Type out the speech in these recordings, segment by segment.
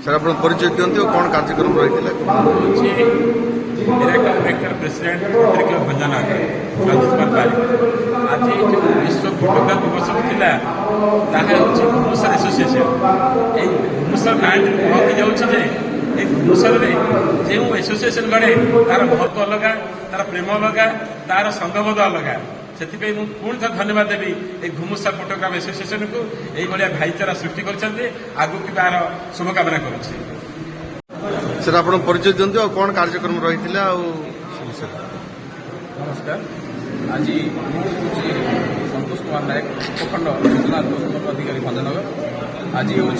Sir आप परिचय दिखते कौन कार्यक्रम रही डायरेक्टर प्रेसिडेंट पत्रिका भंजनागर राजेश पारिक आज जो विश्व फोटोग्राफ दिवस था भुवनेश्वर एसोसिएशन ये भुवनेश्वर ना कहती जाऊँचे भुवनेश्वर में जो एसोसिएशन गढ़े तार महत्व अलग तार प्रेम अलग तार संघबोध अलग से पुणी थे धन्यवाद देवी ये भुवनेश्वर फोटोग्राफ एसोसिएशन को यही भाईचारा सृष्टि करगू तार शुभकामना करुच्छे। सर आप परिचय दिखते कौन कार्यक्रम रही नमस्कार। आज संतोष कुमार नायक उपखंड सूचना अधिकारी भंजनगर। आज हूँ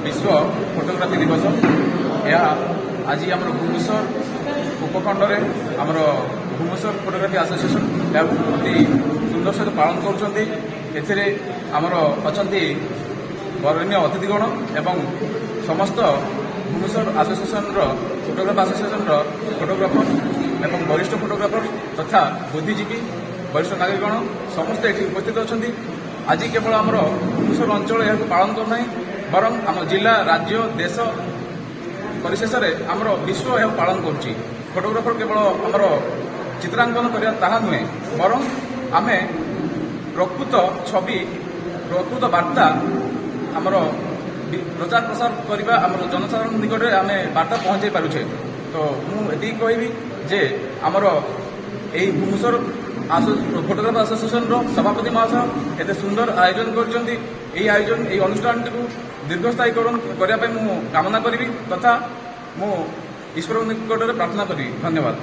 विश्व फोटोग्राफी दिवस। यह आज आम भुवनेश्वर उपखंड में आम भुवनेश्वर फोटोग्राफी एसोसिएशन अति सुंदर सहित पालन करमर अच्छा बरण्य अतिथिगण एवं समस्त Bhubaneswar association photograph association photographer एवं वरिष्ठ फोटोग्राफर तथा बुद्धिजीवी वरिष्ठ नागरिकगण समस्ते ये उपस्थित अच्छा। आज केवल आम भुवनेश्वर अंचल यह पालन करना बरं आम जिला राज्य देश परिशेष में आम विश्व यह पालन करुच्ची। फोटोग्राफर केवल आमर चित्रांकन करवा ताहा नुहे बरं आम प्रकृत छवि प्रकृत वार्ता आमर प्रचार प्रसार करवा आम जनसाधारण निकट में आम वार्ता पहुंचाई पारुछे। तो मुझे कहबी जे आमर यही भुवनेश्वर फोटोग्राफ एसोसिएशन सभापति महाशय एत सुंदर आयोजन कर आयोजन ये अनुष्ठान को दीर्घस्थायी करने कामना करी तथा मु ईश्वर निकट में प्रार्थना करी। धन्यवाद।